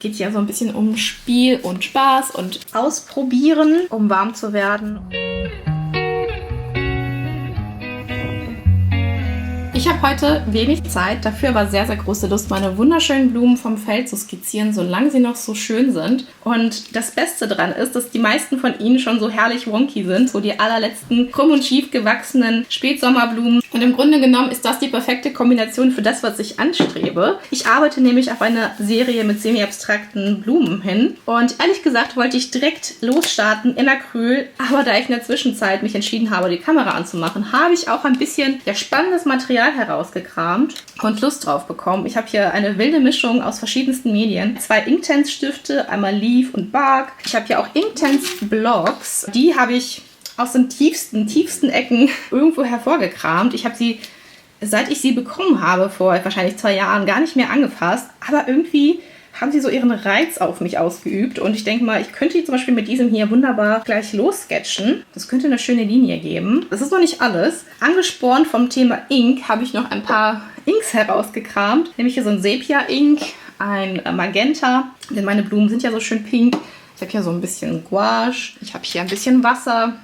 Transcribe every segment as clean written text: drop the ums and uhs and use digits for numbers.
Geht ja so ein bisschen um Spiel und Spaß und Ausprobieren, um warm zu werden. Ich habe heute wenig Zeit, dafür aber sehr, sehr große Lust, meine wunderschönen Blumen vom Feld zu skizzieren, solange sie noch so schön sind. Und das Beste daran ist, dass die meisten von ihnen schon so herrlich wonky sind, so die allerletzten krumm und schief gewachsenen Spätsommerblumen. Und im Grunde genommen ist das die perfekte Kombination für das, was ich anstrebe. Ich arbeite nämlich auf eine Serie mit semi-abstrakten Blumen hin. Und ehrlich gesagt wollte ich direkt losstarten in Acryl, aber da ich in der Zwischenzeit mich entschieden habe, die Kamera anzumachen, habe ich auch ein bisschen spannendes Material herausgekramt und Lust drauf bekommen. Ich habe hier eine wilde Mischung aus verschiedensten Medien. 2 Inktense Stifte, einmal Leaf und Bark. Ich habe hier auch Inktense Blocks. Die habe ich aus den tiefsten Ecken irgendwo hervorgekramt. Ich habe sie, seit ich sie bekommen habe, vor wahrscheinlich 2 Jahren, gar nicht mehr angefasst. Aber irgendwie haben sie so ihren Reiz auf mich ausgeübt. Und ich denke mal, ich könnte die zum Beispiel mit diesem hier wunderbar gleich lossketchen. Das könnte eine schöne Linie geben. Das ist noch nicht alles. Angespornt vom Thema Ink habe ich noch ein paar Inks herausgekramt. Nämlich hier so ein Sepia-Ink, ein Magenta. Denn meine Blumen sind ja so schön pink. Ich habe hier so ein bisschen Gouache. Ich habe hier ein bisschen Wasser.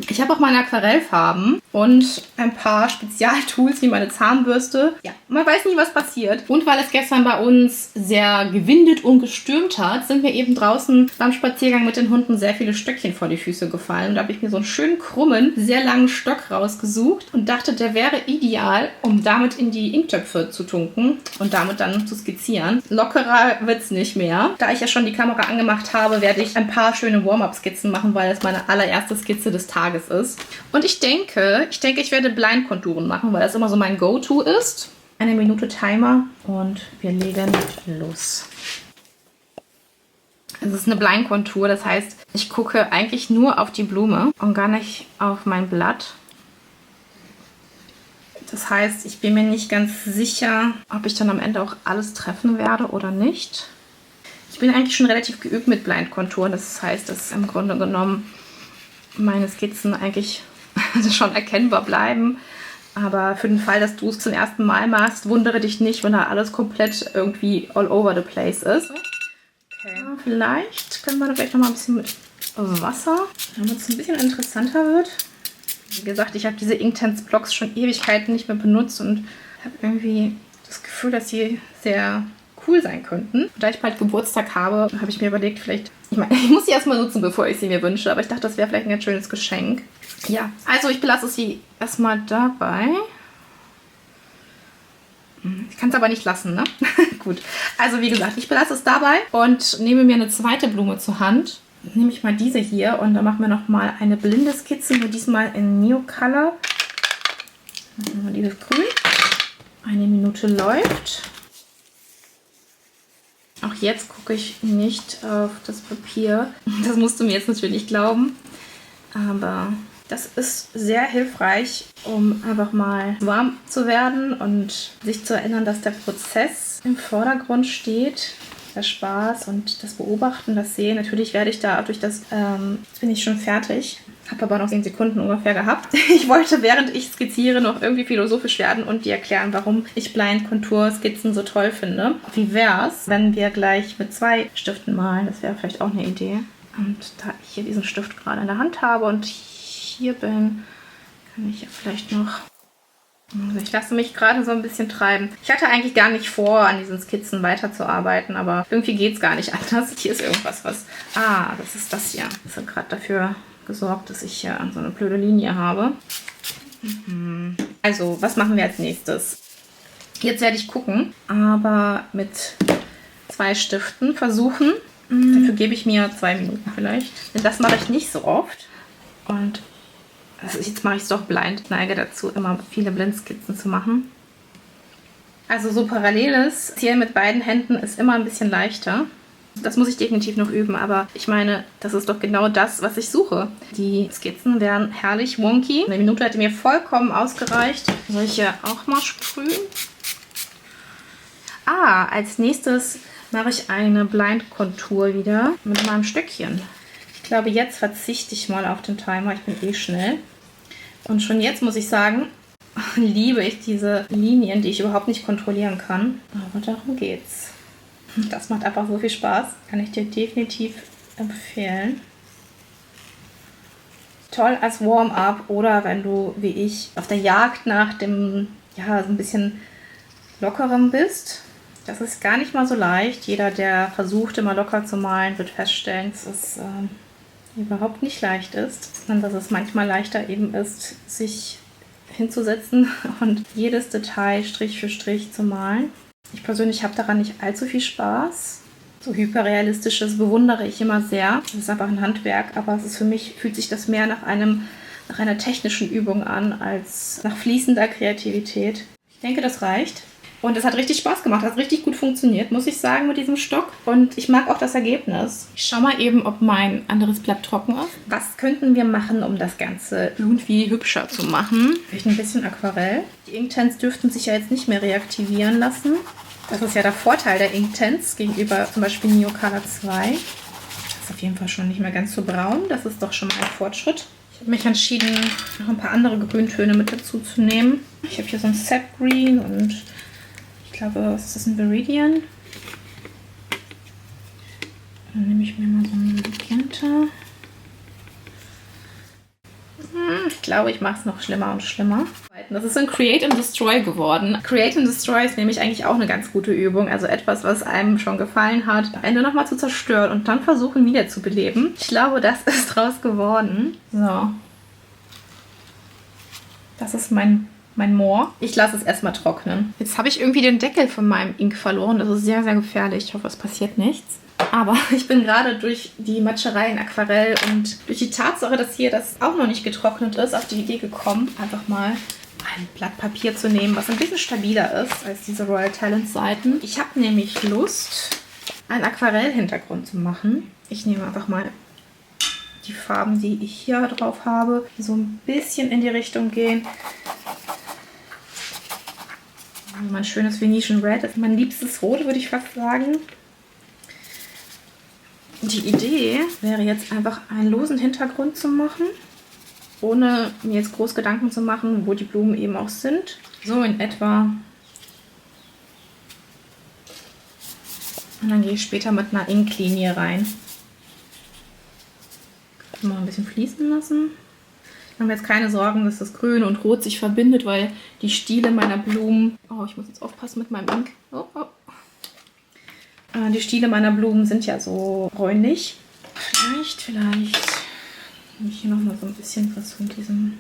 Ich habe auch meine Aquarellfarben und ein paar Spezialtools wie meine Zahnbürste. Ja, man weiß nie, was passiert. Und weil es gestern bei uns sehr gewindet und gestürmt hat, sind mir eben draußen beim Spaziergang mit den Hunden sehr viele Stöckchen vor die Füße gefallen. Und da habe ich mir so einen schönen krummen, sehr langen Stock rausgesucht und dachte, der wäre ideal, um damit in die Inktöpfe zu tunken und damit dann zu skizzieren. Lockerer wird es nicht mehr. Da ich ja schon die Kamera angemacht habe, werde ich ein paar schöne Warm-up-Skizzen machen, weil es meine allererste Skizze des Tages ist. Und ich denke, ich werde Blindkonturen machen, weil das immer so mein Go-To ist. 1 Minute Timer und wir legen los. Es ist eine Blindkontur, das heißt, ich gucke eigentlich nur auf die Blume und gar nicht auf mein Blatt. Das heißt, ich bin mir nicht ganz sicher, ob ich dann am Ende auch alles treffen werde oder nicht. Ich bin eigentlich schon relativ geübt mit Blindkonturen, das heißt, dass im Grunde genommen meine Skizzen eigentlich schon erkennbar bleiben. Aber für den Fall, dass du es zum ersten Mal machst, wundere dich nicht, wenn da alles komplett irgendwie all over the place ist. Okay. Vielleicht können wir da vielleicht noch mal ein bisschen mit Wasser, damit es ein bisschen interessanter wird. Wie gesagt, ich habe diese Inktense Blocks schon Ewigkeiten nicht mehr benutzt und habe irgendwie das Gefühl, dass sie sehr cool sein könnten. Und da ich bald Geburtstag habe, habe ich mir überlegt, vielleicht, ich muss sie erstmal nutzen, bevor ich sie mir wünsche, aber ich dachte, das wäre vielleicht ein ganz schönes Geschenk. Ja, also ich belasse sie erstmal dabei. Ich kann es aber nicht lassen, ne? Gut, also wie gesagt, ich belasse es dabei und nehme mir eine zweite Blume zur Hand. Nehme ich mal diese hier und dann machen wir nochmal eine blinde Skizze, nur diesmal in Neocolor. Dann nehmen wir dieses Grün. 1 Minute läuft. Auch jetzt gucke ich nicht auf das Papier. Das musst du mir jetzt natürlich glauben. Aber das ist sehr hilfreich, um einfach mal warm zu werden und sich zu erinnern, dass der Prozess im Vordergrund steht. Der Spaß und das Beobachten, das Sehen. Natürlich werde ich da durch das, jetzt bin ich schon fertig. Habe aber noch 10 Sekunden ungefähr gehabt. Ich wollte, während ich skizziere, noch irgendwie philosophisch werden und dir erklären, warum ich Blindkontur-Skizzen so toll finde. Wie wär's, wenn wir gleich mit 2 Stiften malen? Das wäre vielleicht auch eine Idee. Und da ich hier diesen Stift gerade in der Hand habe und hier bin, kann ich ja vielleicht noch... Also ich lasse mich gerade so ein bisschen treiben. Ich hatte eigentlich gar nicht vor, an diesen Skizzen weiterzuarbeiten, aber irgendwie geht es gar nicht anders. Hier ist irgendwas, was... Ah, das ist das hier. Das hat gerade dafür gesorgt, dass ich hier so eine blöde Linie habe. Also, was machen wir als nächstes? Jetzt werde ich gucken, aber mit 2 Stiften versuchen. Dafür gebe ich mir 2 Minuten vielleicht. Denn das mache ich nicht so oft. Und also jetzt mache ich es doch blind. Ich neige dazu, immer viele Blindskizzen zu machen. Also so paralleles Zielen mit beiden Händen ist immer ein bisschen leichter. Das muss ich definitiv noch üben, aber ich meine, das ist doch genau das, was ich suche. Die Skizzen wären herrlich wonky. 1 Minute hätte mir vollkommen ausgereicht. Soll ich hier auch mal sprühen? Ah, als nächstes mache ich eine Blindkontur wieder mit meinem Stöckchen. Ich glaube, jetzt verzichte ich mal auf den Timer. Ich bin eh schnell. Und schon jetzt muss ich sagen, liebe ich diese Linien, die ich überhaupt nicht kontrollieren kann. Aber darum geht's. Das macht einfach so viel Spaß. Kann ich dir definitiv empfehlen. Toll als Warm-up oder wenn du, wie ich, auf der Jagd nach dem, ja, so ein bisschen lockerem bist. Das ist gar nicht mal so leicht. Jeder, der versucht, immer locker zu malen, wird feststellen, dass es überhaupt nicht leicht ist, sondern dass es manchmal leichter eben ist, sich hinzusetzen und jedes Detail Strich für Strich zu malen. Ich persönlich habe daran nicht allzu viel Spaß. So hyperrealistisches bewundere ich immer sehr. Das ist einfach ein Handwerk, aber es ist für mich, fühlt sich das mehr nach einer technischen Übung an, als nach fließender Kreativität. Ich denke, das reicht. Und es hat richtig Spaß gemacht, hat richtig gut funktioniert, muss ich sagen, mit diesem Stock. Und ich mag auch das Ergebnis. Ich schau mal eben, ob mein anderes Blatt trocken ist. Was könnten wir machen, um das Ganze irgendwie hübscher zu machen? Vielleicht ein bisschen Aquarell. Die Inktense dürften sich ja jetzt nicht mehr reaktivieren lassen. Das ist ja der Vorteil der Inktense gegenüber zum Beispiel Neocolor 2. Das ist auf jeden Fall schon nicht mehr ganz so braun. Das ist doch schon mal ein Fortschritt. Ich habe mich entschieden, noch ein paar andere Grüntöne mit dazu zu nehmen. Ich habe hier so ein Sap Green und ich glaube, was ist das, ein Viridian? Dann nehme ich mir mal so einen Magenta. Ich glaube, ich mache es noch schlimmer und schlimmer. Das ist ein Create and Destroy geworden. Create and Destroy ist nämlich eigentlich auch eine ganz gute Übung. Also etwas, was einem schon gefallen hat, am Ende nochmal zu zerstören und dann versuchen wieder zu beleben. Ich glaube, das ist draus geworden. So. Das ist mein Moor. Ich lasse es erstmal trocknen. Jetzt habe ich irgendwie den Deckel von meinem Ink verloren. Das ist sehr, sehr gefährlich. Ich hoffe, es passiert nichts. Aber ich bin gerade durch die Matscherei in Aquarell und durch die Tatsache, dass hier das auch noch nicht getrocknet ist, auf die Idee gekommen, einfach mal ein Blatt Papier zu nehmen, was ein bisschen stabiler ist als diese Royal Talent Seiten. Ich habe nämlich Lust, einen Aquarell-Hintergrund zu machen. Ich nehme einfach mal die Farben, die ich hier drauf habe, die so ein bisschen in die Richtung gehen. Mein schönes Venetian Red ist mein liebstes Rot, würde ich fast sagen. Die Idee wäre jetzt einfach einen losen Hintergrund zu machen, ohne mir jetzt groß Gedanken zu machen, wo die Blumen eben auch sind. So in etwa. Und dann gehe ich später mit einer Inklinie rein. Mal ein bisschen fließen lassen. Ich habe jetzt keine Sorgen, dass das Grün und Rot sich verbindet, weil die Stiele meiner Blumen... Oh, ich muss jetzt aufpassen mit meinem Ink. Oh. Die Stiele meiner Blumen sind ja so bräunlich. Vielleicht nehme ich hier nochmal so ein bisschen was von diesem...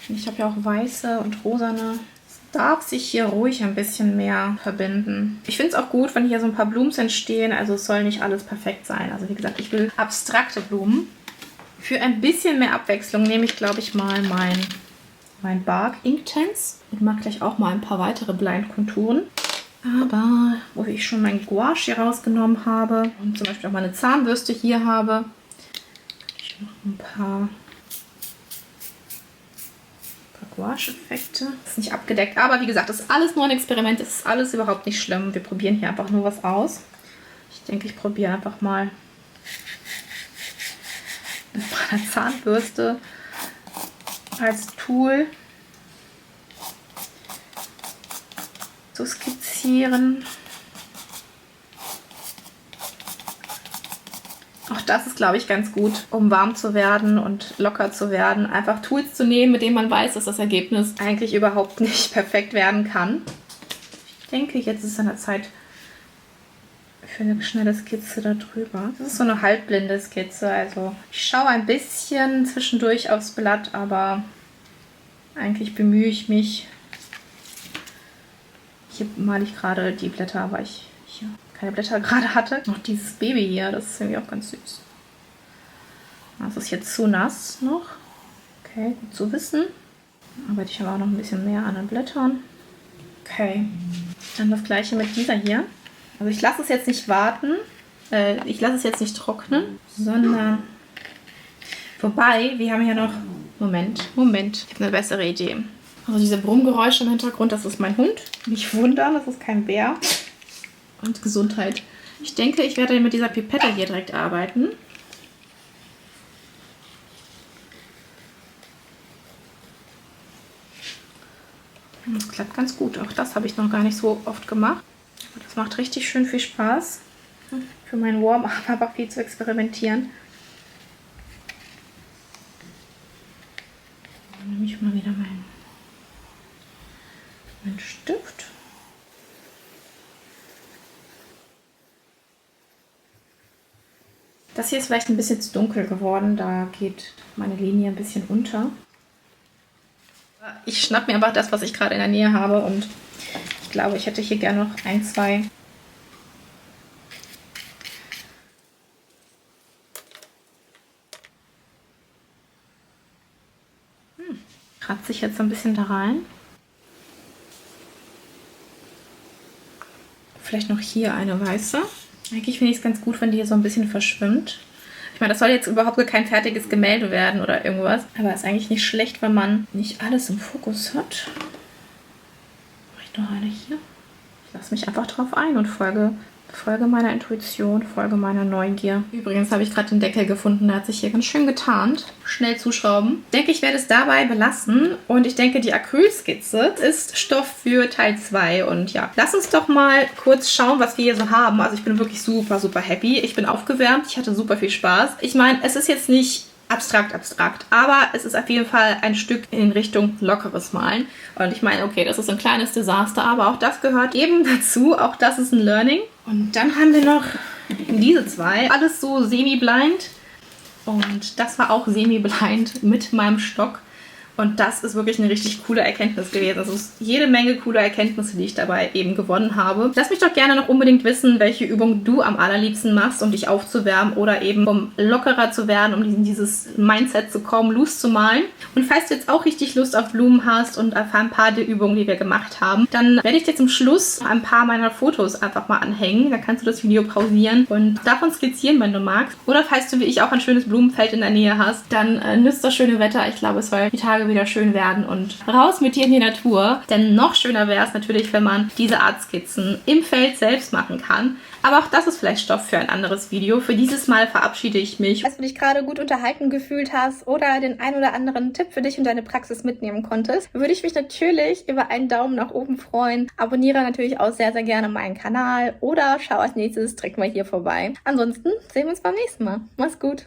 Ich habe ja auch weiße und rosane. Es darf sich hier ruhig ein bisschen mehr verbinden. Ich finde es auch gut, wenn hier so ein paar Blooms entstehen. Also es soll nicht alles perfekt sein. Also wie gesagt, ich will abstrakte Blumen. Für ein bisschen mehr Abwechslung nehme ich, glaube ich, mal mein Bark Inktense und mache gleich auch mal ein paar weitere Blindkonturen. Aber wo ich schon mein Gouache hier rausgenommen habe und zum Beispiel auch meine Zahnbürste hier habe, ich noch ein paar Gouache-Effekte. Das ist nicht abgedeckt, aber wie gesagt, das ist alles nur ein Experiment. Das ist alles überhaupt nicht schlimm. Wir probieren hier einfach nur was aus. Ich denke, ich probiere einfach mal mit meiner Zahnbürste als Tool zu skizzieren. Auch das ist, glaube ich, ganz gut, um warm zu werden und locker zu werden. Einfach Tools zu nehmen, mit denen man weiß, dass das Ergebnis eigentlich überhaupt nicht perfekt werden kann. Ich denke, jetzt ist an der Zeit für eine schnelle Skizze darüber. Das ist so eine halbblinde Skizze. Also ich schaue ein bisschen zwischendurch aufs Blatt, aber eigentlich bemühe ich mich. Hier male ich gerade die Blätter, weil ich hier keine Blätter gerade hatte. Noch dieses Baby hier, das ist irgendwie auch ganz süß. Das ist jetzt zu nass noch. Okay, gut zu wissen. Arbeite ich aber auch noch ein bisschen mehr an den Blättern. Okay, dann das gleiche mit dieser hier. Also ich lasse es jetzt nicht warten. Ich lasse es jetzt nicht trocknen, sondern... Wobei, wir haben ja noch... Moment. Ich habe eine bessere Idee. Also diese Brummgeräusche im Hintergrund, das ist mein Hund. Nicht wundern, das ist kein Bär. Und Gesundheit. Ich denke, ich werde mit dieser Pipette hier direkt arbeiten. Das klappt ganz gut. Auch das habe ich noch gar nicht so oft gemacht. Das macht richtig schön viel Spaß. Für meinen Warm-up aber viel zu experimentieren. Dann nehme ich mal wieder meinen Stift. Das hier ist vielleicht ein bisschen zu dunkel geworden, da geht meine Linie ein bisschen unter. Ich schnapp mir einfach das, was ich gerade in der Nähe habe, und ich glaube, ich hätte hier gerne noch ein, zwei kratze ich jetzt ein bisschen da rein. Vielleicht noch hier eine weiße. Eigentlich finde ich es ganz gut, wenn die hier so ein bisschen verschwimmt. Ich meine, das soll jetzt überhaupt kein fertiges Gemälde werden oder irgendwas. Aber es ist eigentlich nicht schlecht, wenn man nicht alles im Fokus hat. Mache ich noch eine hier. Ich lasse mich einfach drauf ein und folge meiner Intuition, folge meiner Neugier. Übrigens habe ich gerade den Deckel gefunden, der hat sich hier ganz schön getarnt. Schnell zuschrauben. Ich denke, ich werde es dabei belassen, und ich denke, die Acrylskizze ist Stoff für Teil 2. Und ja, lass uns doch mal kurz schauen, was wir hier so haben. Also ich bin wirklich super, super happy. Ich bin aufgewärmt, ich hatte super viel Spaß. Ich meine, es ist jetzt nicht abstrakt, aber es ist auf jeden Fall ein Stück in Richtung lockeres Malen. Und ich meine, okay, das ist ein kleines Desaster, aber auch das gehört eben dazu. Auch das ist ein Learning. Und dann haben wir noch diese zwei. Alles so semi-blind. Und das war auch semi-blind mit meinem Stock. Und das ist wirklich eine richtig coole Erkenntnis gewesen. Also es ist jede Menge coole Erkenntnisse, die ich dabei eben gewonnen habe. Lass mich doch gerne noch unbedingt wissen, welche Übung du am allerliebsten machst, um dich aufzuwärmen oder eben um lockerer zu werden, um in dieses Mindset zu kommen, loose zu malen. Und falls du jetzt auch richtig Lust auf Blumen hast und auf ein paar der Übungen, die wir gemacht haben, dann werde ich dir zum Schluss ein paar meiner Fotos einfach mal anhängen. Da kannst du das Video pausieren und davon skizzieren, wenn du magst. Oder falls du wie ich auch ein schönes Blumenfeld in der Nähe hast, dann nützt das schöne Wetter. Ich glaube, es soll die Tage wieder schön werden und raus mit dir in die Natur. Denn noch schöner wäre es natürlich, wenn man diese Art Skizzen im Feld selbst machen kann. Aber auch das ist vielleicht Stoff für ein anderes Video. Für dieses Mal verabschiede ich mich. Falls du dich gerade gut unterhalten gefühlt hast oder den ein oder anderen Tipp für dich und deine Praxis mitnehmen konntest, würde ich mich natürlich über einen Daumen nach oben freuen. Abonniere natürlich auch sehr, sehr gerne meinen Kanal oder schau als nächstes direkt mal hier vorbei. Ansonsten sehen wir uns beim nächsten Mal. Mach's gut!